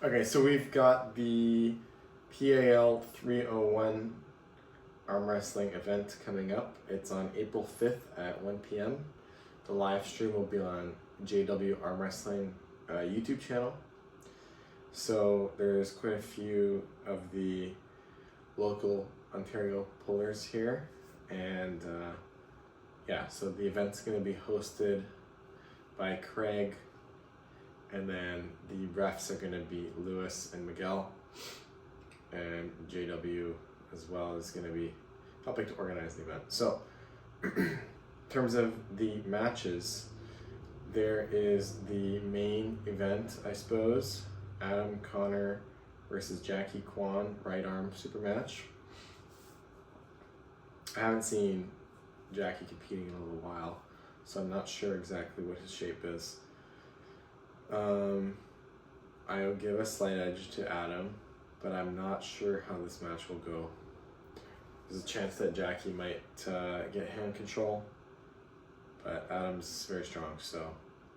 Okay, so we've got the PAL 301 arm wrestling event coming up. It's on April 5th at 1 p.m. The live stream will be on JW Arm Wrestling YouTube channel. So there's quite a few of the local Ontario pullers here, and yeah, so the event's going to be hosted by Craig, and then the refs are going to be Lewis and Miguel, and JW as well is going to be helping to organize the event. So in terms of the matches, there is the main event, I suppose, Adam Connor versus Jackie Kwan right arm super match. I haven't seen Jackie competing in a little while, so I'm not sure exactly what his shape is. I will give a slight edge to Adam, but I'm not sure how this match will go. There's a chance that Jackie might get hand control, but Adam's very strong, so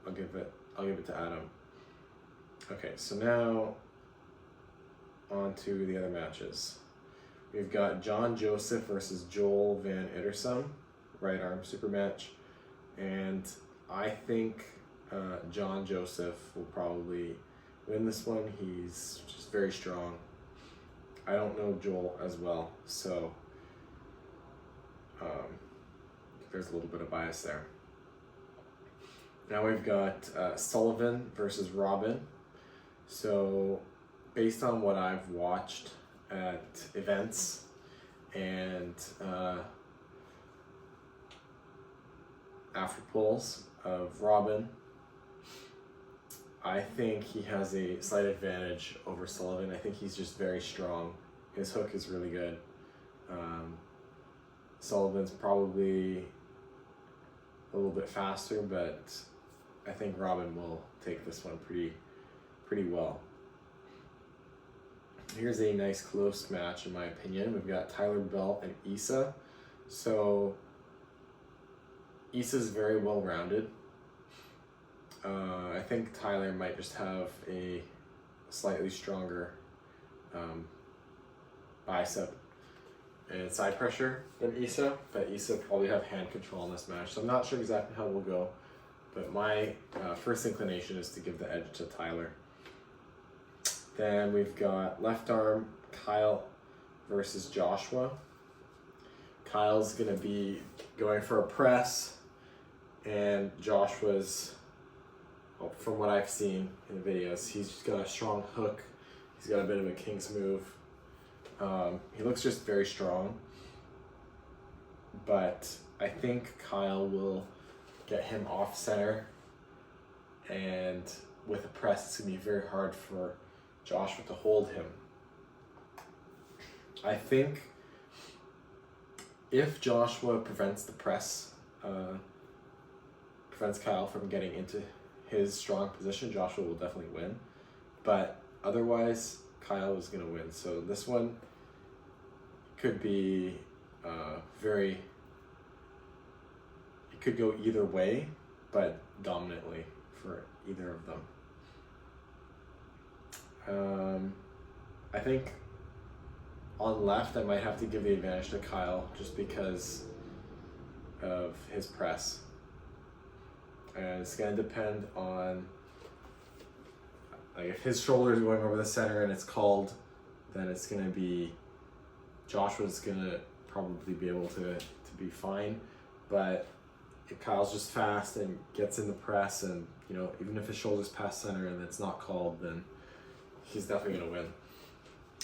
I'll give it to Adam. Okay, so now on to the other matches. We've got John Joseph versus Joel Van Ittersum, right arm super match, and I think John Joseph will probably win this one. He's just very strong. I don't know Joel as well, so there's a little bit of bias there. Now we've got Sullivan versus Robin. So based on what I've watched at events and after pulls of Robin, I think he has a slight advantage over Sullivan. I think he's just very strong. His hook is really good. Sullivan's probably a little bit faster, but I think Robin will take this one pretty well. Here's a nice close match in my opinion. We've got Tyler Bell and Issa. So Issa's very well rounded. I think Tyler might just have a slightly stronger bicep and side pressure than Issa, but Issa probably have hand control in this match. So I'm not sure exactly how it will go, but my first inclination is to give the edge to Tyler. Then we've got left arm Kyle versus Joshua. Kyle's gonna be going for a press, and Joshua's, from what I've seen in the videos, he's just got a strong hook. He's got a bit of a king's move. He looks just very strong, but I think Kyle will get him off center, and with a press, it's gonna be very hard for Joshua to hold him. I think if Joshua prevents the press, prevents Kyle from getting into his strong position, Joshua will definitely win. But otherwise, Kyle is going to win. So this one could be it could go either way, but dominantly for either of them. I think on left, I might have to give the advantage to Kyle just because of his press. And it's going to depend on, like, if his shoulder is going over the center and it's called, then it's going to be, Joshua's going to probably be able to be fine. But if Kyle's just fast and gets in the press, and, you know, even if his shoulder's past center and it's not called, then he's definitely going to win.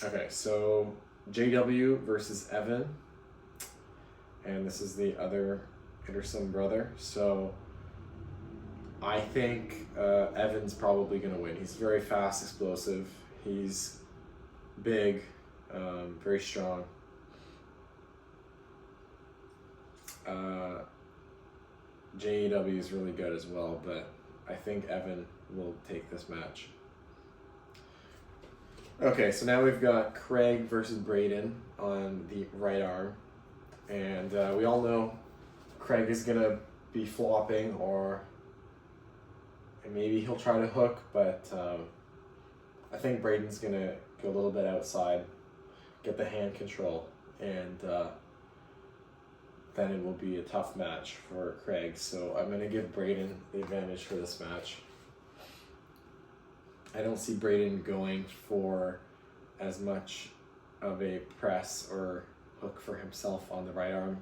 Okay, so JW versus Evan, and this is the other Ittersum brother. So I think Evan's probably going to win. He's very fast, explosive. He's big, very strong. JW is really good as well, but I think Evan will take this match. Okay, so now we've got Craig versus Braden on the right arm, and we all know Craig is gonna be flopping, or maybe he'll try to hook, but I think Braden's gonna go a little bit outside, get the hand control, and then it will be a tough match for Craig. So I'm gonna give Braden the advantage for this match. I don't see Braden going for as much of a press or hook for himself on the right arm.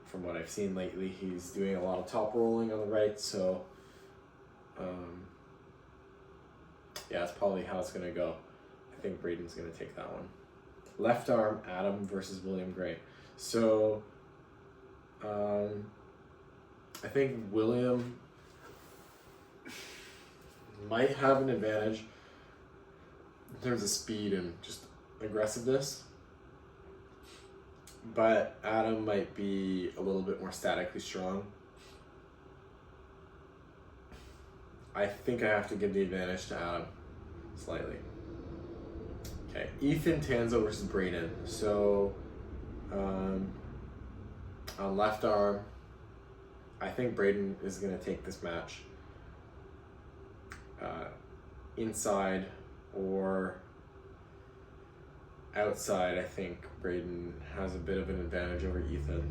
From what I've seen lately, he's doing a lot of top rolling on the right, so yeah, that's probably how it's gonna go. I think Braden's gonna take that one. Left arm, Adam versus William Gray. So I think William might have an advantage in terms of speed and just aggressiveness, but Adam might be a little bit more statically strong. I think I have to give the advantage to Adam slightly. Okay, Ethan Tanzo versus Braden. So on left arm, I think Braden is going to take this match. Inside or outside, I think Braden has a bit of an advantage over Ethan.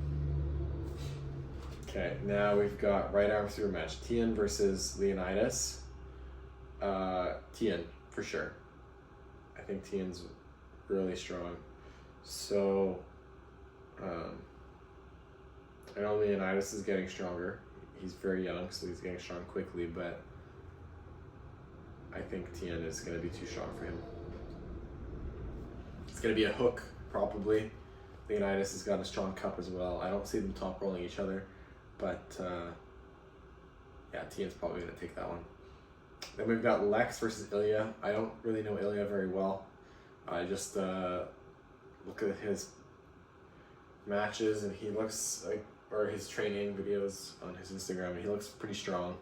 Okay, now we've got right arm super match. Tien versus Leonidas. Tien, for sure. I think Tien's really strong. So, I know Leonidas is getting stronger. He's very young, so he's getting strong quickly, but I think Tien is going to be too strong for him. It's going to be a hook, probably. Leonidas has got a strong cup as well. I don't see them top rolling each other, but yeah, Tien's probably going to take that one. Then we've got Lex versus Ilya. I don't really know Ilya very well. I just look at his matches, and he looks like, or his training videos on his Instagram, and he looks pretty strong.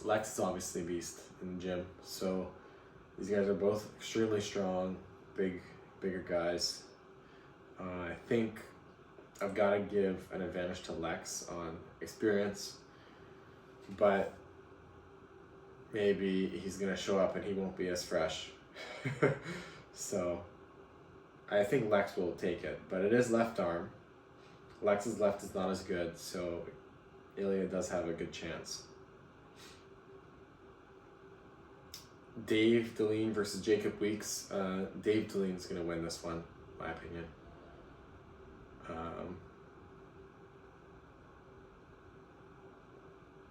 Lex is obviously a beast in the gym, so these guys are both extremely strong, bigger guys. I think I've got to give an advantage to Lex on experience, but maybe he's going to show up and he won't be as fresh. So I think Lex will take it, but it is left arm. Lex's left is not as good, so Ilya does have a good chance. Dave Deline versus Jacob Weeks. Dave Deline's going to win this one, in my opinion.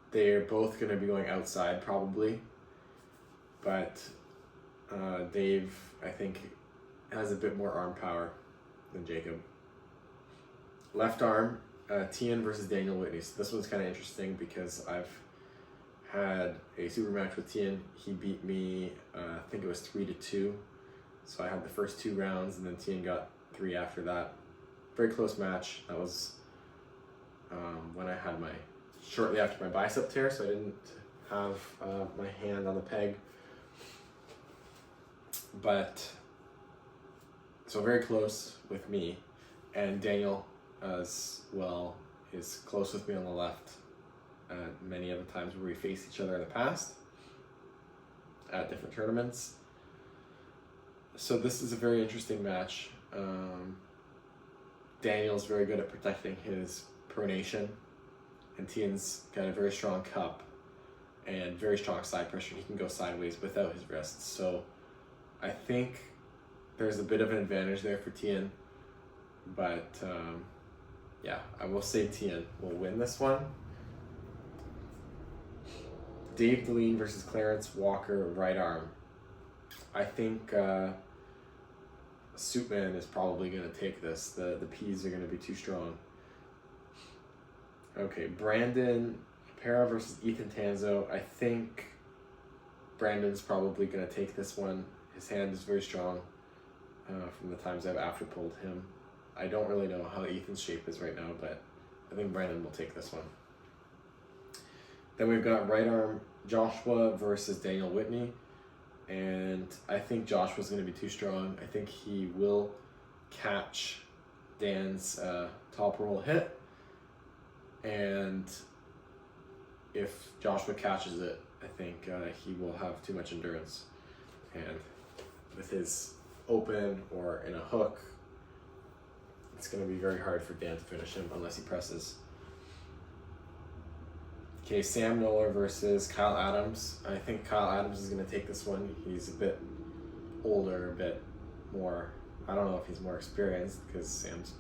They're both going to be going outside probably, but Dave, I think, has a bit more arm power than Jacob. Left arm, Tien versus Daniel Whitney. So this one's kind of interesting because I've had a super match with Tien. He beat me, I think it was 3-2. So I had the first 2 rounds, and then Tien got 3 after that. Very close match. That was when I had shortly after my bicep tear, so I didn't have my hand on the peg. But, so very close with me, and Daniel as well is close with me on the left. Many other times where we faced each other in the past at different tournaments. So this is a very interesting match. Daniel's very good at protecting his pronation, and Tien's got a very strong cup and very strong side pressure. He can go sideways without his wrists. So I think there's a bit of an advantage there for Tien, but yeah, I will say Tien will win this one. Dave Deline versus Clarence Walker, right arm. I think Suitman is probably going to take this. The P's are going to be too strong. Okay, Brandon Para versus Ethan Tanzo. I think Brandon's probably going to take this one. His hand is very strong from the times I've after pulled him. I don't really know how Ethan's shape is right now, but I think Brandon will take this one. Then we've got right arm Joshua versus Daniel Whitney, and I think Joshua's going to be too strong. I think he will catch Dan's top roll hit, and if Joshua catches it, I think he will have too much endurance. And with his open or in a hook, it's going to be very hard for Dan to finish him unless he presses. Okay, Sam Noller versus Kyle Adams. I think Kyle Adams is going to take this one. He's a bit older, a bit more, I don't know if he's more experienced because Sam's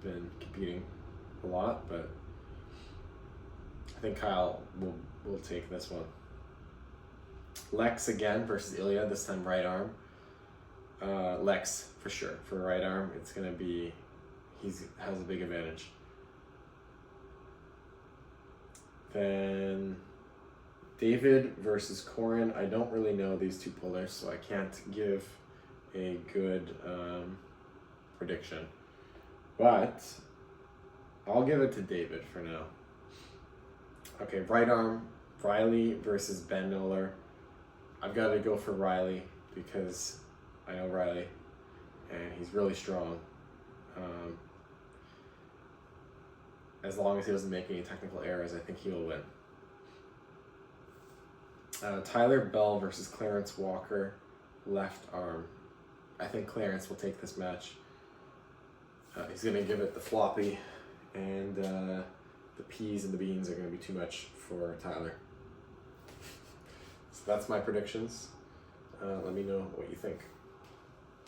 been competing a lot, but I think Kyle will take this one. Lex again versus Ilya, this time right arm. Lex for sure. For right arm, it's going to be, has a big advantage. Then David versus Corin. I don't really know these two pullers, so I can't give a good prediction. But I'll give it to David for now. Okay, right arm, Riley versus Ben Noller. I've got to go for Riley because I know Riley and he's really strong. As long as he doesn't make any technical errors, I think he will win. Tyler Bell versus Clarence Walker, left arm. I think Clarence will take this match. He's going to give it the floppy, and the peas and the beans are going to be too much for Tyler. So that's my predictions. Let me know what you think.